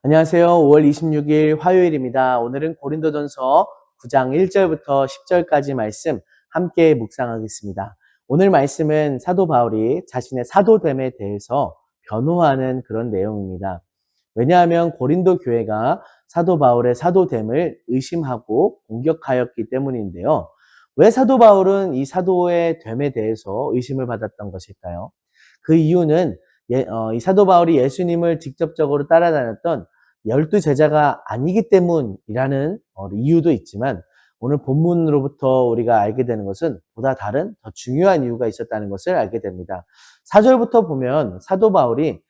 안녕하세요. 5월 26일 화요일입니다. 오늘은 고린도전서 9장 1절부터 10절까지 말씀 함께 묵상하겠습니다. 오늘 말씀은 사도 바울이 자신의 사도됨에 대해서 변호하는 그런 내용입니다. 왜냐하면 고린도 교회가 사도 바울의 사도됨을 의심하고 공격하였기 때문인데요. 왜 사도 바울은 이 사도의 됨에 대해서 의심을 받았던 것일까요? 그 이유는 이 사도 바울이 예수님을 직접적으로 따라다녔던 12제자가 아니기 때문이라는 이유도 있지만 오늘 본문으로부터 우리가 알게 되는 것은 보다 다른 더 중요한 이유가 있었다는 것을 알게 됩니다. 4절부터 보면 사도 바울이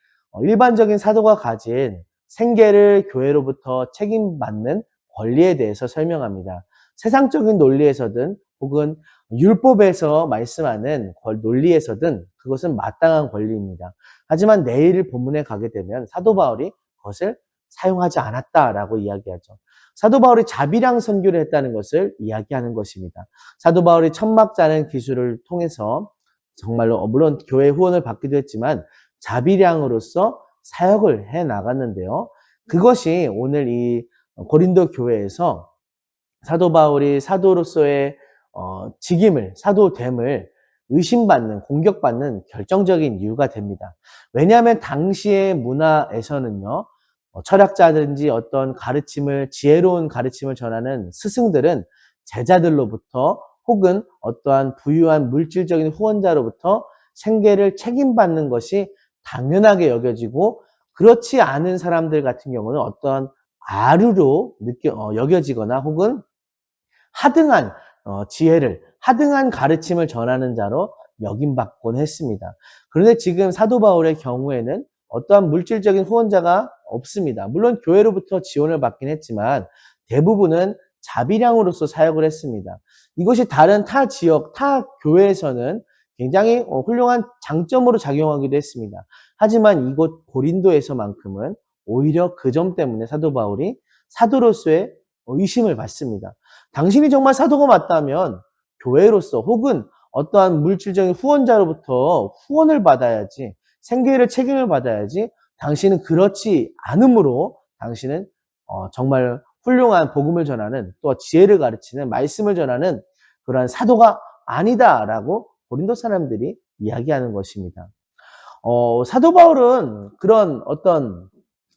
일반적인 사도가 가진 생계를 교회로부터 책임받는 권리에 대해서 설명합니다. 세상적인 논리에서든 혹은 율법에서 말씀하는 논리에서든 그것은 마땅한 권리입니다. 하지만 내일 본문에 가게 되면 사도 바울이 그것을 사용하지 않았다라고 이야기하죠. 사도 바울이 자비량 선교를 했다는 것을 이야기하는 것입니다. 사도 바울이 천막 자는 기술을 통해서 정말로 물론 교회 후원을 받기도 했지만 자비량으로서 사역을 해 나갔는데요. 그것이 오늘 이 고린도 교회에서 사도 바울이 사도로서의 직임을, 사도됨을 의심받는, 공격받는 결정적인 이유가 됩니다. 왜냐하면 당시의 문화에서는요, 철학자든지 어떤 가르침을, 지혜로운 가르침을 전하는 스승들은 제자들로부터 혹은 어떠한 부유한 물질적인 후원자로부터 생계를 책임받는 것이 당연하게 여겨지고, 그렇지 않은 사람들 같은 경우는 어떠한 아류로 여겨지거나 혹은 하등한 지혜를, 하등한 가르침을 전하는 자로 여김받곤 했습니다. 그런데 지금 사도 바울의 경우에는 어떠한 물질적인 후원자가 없습니다. 물론 교회로부터 지원을 받긴 했지만 대부분은 자비량으로서 사역을 했습니다. 이것이 다른 타 지역, 타 교회에서는 굉장히 훌륭한 장점으로 작용하기도 했습니다. 하지만 이곳 고린도에서만큼은 오히려 그 점 때문에 사도 바울이 사도로서의 의심을 받습니다. 당신이 정말 사도가 맞다면 교회로서 혹은 어떠한 물질적인 후원자로부터 후원을 받아야지, 생계를 책임을 받아야지, 당신은 그렇지 않으므로 당신은 정말 훌륭한 복음을 전하는, 또 지혜를 가르치는, 말씀을 전하는 그러한 사도가 아니다라고 고린도 사람들이 이야기하는 것입니다. 사도 바울은 그런 어떤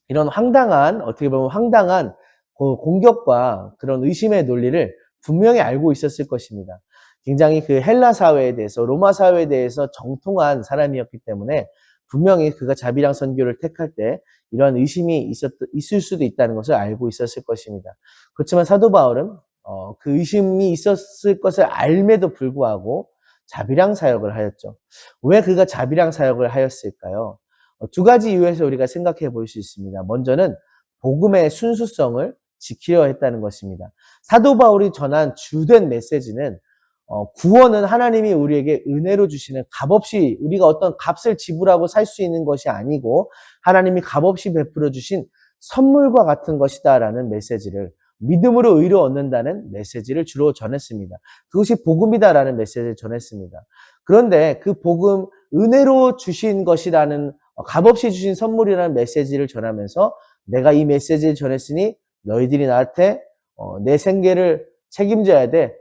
이런 황당한, 어떻게 보면 황당한 공격과 그런 의심의 논리를 분명히 알고 있었을 것입니다. 굉장히 그 헬라 사회에 대해서, 로마 사회에 대해서 정통한 사람이었기 때문에 분명히 그가 자비랑 선교를 택할 때 이런 의심이 있을 수도 있다는 것을 알고 있었을 것입니다. 그렇지만 사도 바울은 그 의심이 있었을 것을 알매도 불구하고 자비랑 사역을 하였죠. 왜 그가 자비랑 사역을 하였을까요? 두 가지 이유에서 우리가 생각해 볼 수 있습니다. 먼저는 복음의 순수성을 지키려 했다는 것입니다. 사도 바울이 전한 주된 메시지는 구원은 하나님이 우리에게 은혜로 주시는, 값없이 우리가 어떤 값을 지불하고 살 수 있는 것이 아니고 하나님이 값없이 베풀어 주신 선물과 같은 것이다라는 메시지를, 믿음으로 의를 얻는다는 메시지를 주로 전했습니다. 그것이 복음이다라는 메시지를 전했습니다. 그런데 그 복음, 은혜로 주신 것이라는, 값없이 주신 선물이라는 메시지를 전하면서 내가 이 메시지를 전했으니 너희들이 나한테 내 생계를 책임져야 돼,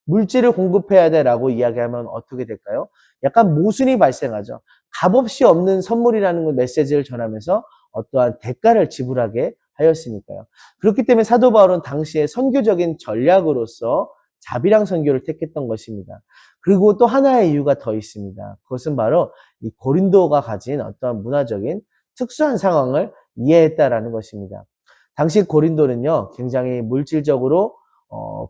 물질을 공급해야 돼라고 이야기하면 어떻게 될까요? 약간 모순이 발생하죠. 값없이 없는 선물이라는 메시지를 전하면서 어떠한 대가를 지불하게 하였으니까요. 그렇기 때문에 사도 바울은 당시에 선교적인 전략으로서 자비랑 선교를 택했던 것입니다. 그리고 또 하나의 이유가 더 있습니다. 그것은 바로 이 고린도가 가진 어떤 문화적인 특수한 상황을 이해했다라는 것입니다. 당시 고린도는요, 굉장히 물질적으로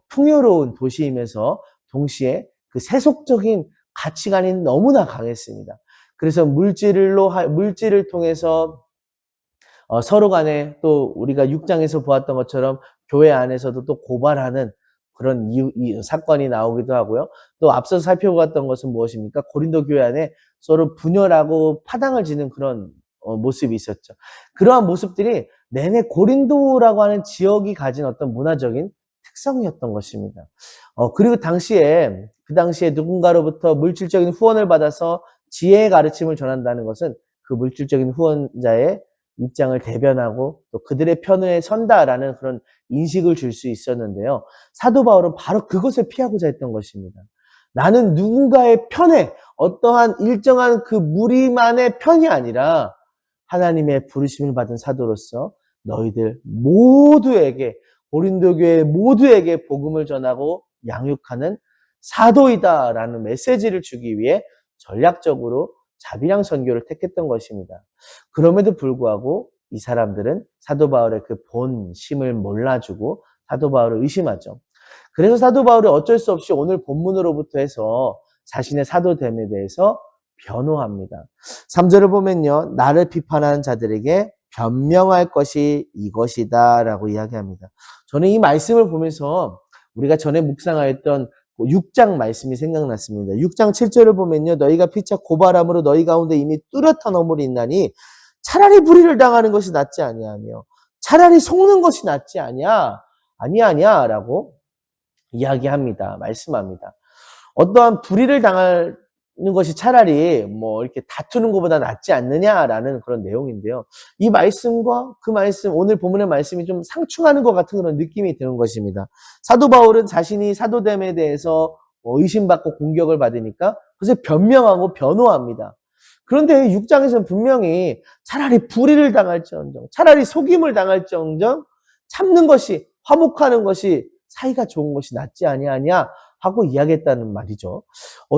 풍요로운 도시이면서 동시에 그 세속적인 가치관이 너무나 강했습니다. 그래서 물질을 통해서 서로 간에, 또 우리가 6장에서 보았던 것처럼 교회 안에서도 또 고발하는 그런 사건이 나오기도 하고요. 또 앞서 살펴보았던 것은 무엇입니까? 고린도 교회 안에 서로 분열하고 파당을 지는 그런 모습이 있었죠. 그러한 모습들이 내내 고린도라고 하는 지역이 가진 어떤 문화적인 특성이었던 것입니다. 그리고 그 당시에 누군가로부터 물질적인 후원을 받아서 지혜의 가르침을 전한다는 것은 그 물질적인 후원자의 입장을 대변하고 또 그들의 편에 선다라는 그런 인식을 줄 수 있었는데요. 사도 바울은 바로 그것을 피하고자 했던 것입니다. 나는 누군가의 편에 어떠한 일정한 그 무리만의 편이 아니라 하나님의 부르심을 받은 사도로서 너희들 모두에게, 고린도 교회 모두에게 복음을 전하고 양육하는 사도이다라는 메시지를 주기 위해 전략적으로 자비랑 선교를 택했던 것입니다. 그럼에도 불구하고 이 사람들은 사도 바울의 그 본심을 몰라주고 사도 바울을 의심하죠. 그래서 사도 바울이 어쩔 수 없이 오늘 본문으로부터 해서 자신의 사도됨에 대해서 변호합니다. 3절을 보면요. 나를 비판하는 자들에게 변명할 것이 이것이다 라고 이야기합니다. 저는 이 말씀을 보면서 우리가 전에 묵상하였던 6장 말씀이 생각났습니다. 6장 7절을 보면요. 너희가 피차 고발함으로 너희 가운데 이미 뚜렷한 어물이 있나니 차라리 불의를 당하는 것이 낫지 아니하며 차라리 속는 것이 낫지 아니하냐 라고 이야기합니다. 말씀합니다. 어떠한 불의를 당하는 것이 차라리 이렇게 다투는 것보다 낫지 않느냐라는 그런 내용인데요. 이 말씀과 그 말씀, 오늘 본문의 말씀이 좀 상충하는 것 같은 그런 느낌이 드는 것입니다. 사도 바울은 자신이 사도됨에 대해서 의심받고 공격을 받으니까 그것을 변명하고 변호합니다. 그런데 6장에서는 분명히 차라리 불의를 당할지언정, 차라리 속임을 당할지언정 참는 것이, 화목하는 것이 사이가 좋은 것이 낫지 아니하냐 하고 이야기했다는 말이죠.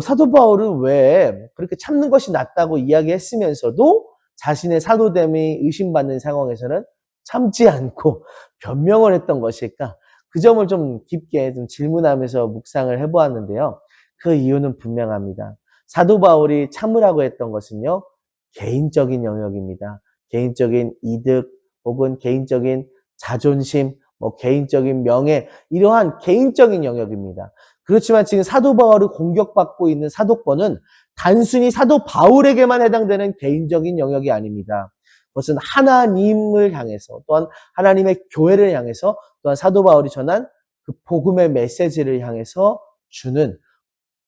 사도 바울은 왜 그렇게 참는 것이 낫다고 이야기했으면서도 자신의 사도됨이 의심받는 상황에서는 참지 않고 변명을 했던 것일까? 그 점을 좀 깊게 좀 질문하면서 묵상을 해보았는데요. 그 이유는 분명합니다. 사도 바울이 참으라고 했던 것은요, 개인적인 영역입니다. 개인적인 이득 혹은 개인적인 자존심, 개인적인 명예, 이러한 개인적인 영역입니다. 그렇지만 지금 사도 바울이 공격받고 있는 사도권은 단순히 사도 바울에게만 해당되는 개인적인 영역이 아닙니다. 그것은 하나님을 향해서, 또한 하나님의 교회를 향해서, 또한 사도 바울이 전한 그 복음의 메시지를 향해서 주는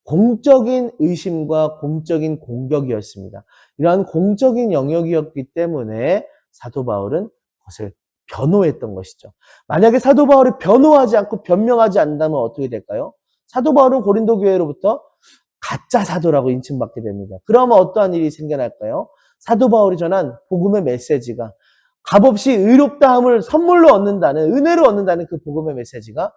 공적인 의심과 공적인 공격이었습니다. 이러한 공적인 영역이었기 때문에 사도 바울은 그것을 변호했던 것이죠. 만약에 사도 바울이 변호하지 않고 변명하지 않는다면 어떻게 될까요? 사도 바울은 고린도 교회로부터 가짜 사도라고 인칭받게 됩니다. 그러면 어떠한 일이 생겨날까요? 사도 바울이 전한 복음의 메시지가 값없이 의롭다함을 선물로 얻는다는, 은혜로 얻는다는 그 복음의 메시지가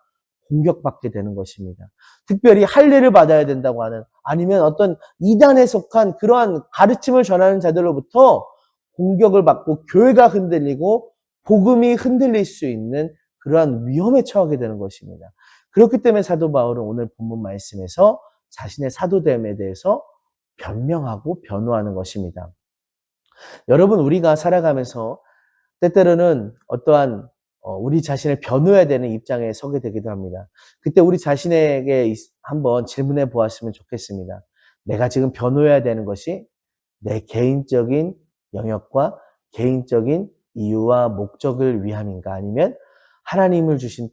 공격받게 되는 것입니다. 특별히 할례를 받아야 된다고 하는, 아니면 어떤 이단에 속한 그러한 가르침을 전하는 자들로부터 공격을 받고 교회가 흔들리고 복음이 흔들릴 수 있는 그러한 위험에 처하게 되는 것입니다. 그렇기 때문에 사도 바울은 오늘 본문 말씀에서 자신의 사도됨에 대해서 변명하고 변호하는 것입니다. 여러분, 우리가 살아가면서 때때로는 어떠한 우리 자신을 변호해야 되는 입장에 서게 되기도 합니다. 그때 우리 자신에게 한번 질문해 보았으면 좋겠습니다. 내가 지금 변호해야 되는 것이 내 개인적인 영역과 개인적인 이유와 목적을 위함인가? 아니면 하나님을 주신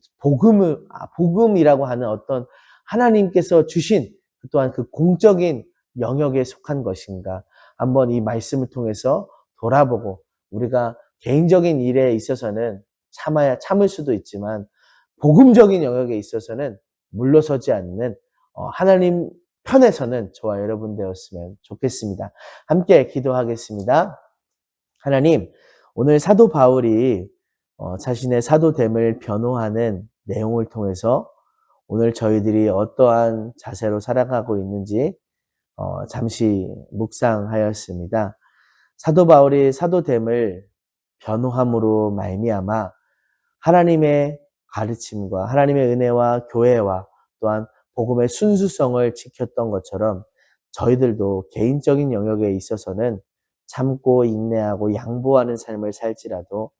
복음이라고 하는 어떤 하나님께서 주신 또한 그 공적인 영역에 속한 것인가? 한번 이 말씀을 통해서 돌아보고 우리가 개인적인 일에 있어서는 참을 수도 있지만 복음적인 영역에 있어서는 물러서지 않는 하나님 편에서는 저와 여러분 되었으면 좋겠습니다. 함께 기도하겠습니다. 하나님, 오늘 사도 바울이 자신의 사도됨을 변호하는 내용을 통해서 오늘 저희들이 어떠한 자세로 살아가고 있는지 잠시 묵상하였습니다. 사도 바울이 사도됨을 변호함으로 말미암아 하나님의 가르침과 하나님의 은혜와 교회와 또한 복음의 순수성을 지켰던 것처럼 저희들도 개인적인 영역에 있어서는 참고 인내하고 양보하는 삶을 살지라도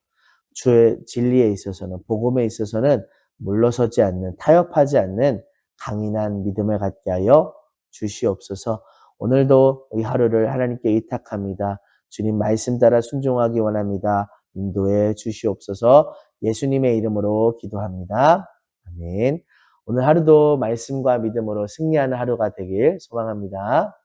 주의 진리에 있어서는, 복음에 있어서는 물러서지 않는, 타협하지 않는 강인한 믿음을 갖게 하여 주시옵소서. 오늘도 이 하루를 하나님께 의탁합니다. 주님 말씀 따라 순종하기 원합니다. 인도해 주시옵소서. 예수님의 이름으로 기도합니다. 아멘. 오늘 하루도 말씀과 믿음으로 승리하는 하루가 되길 소망합니다.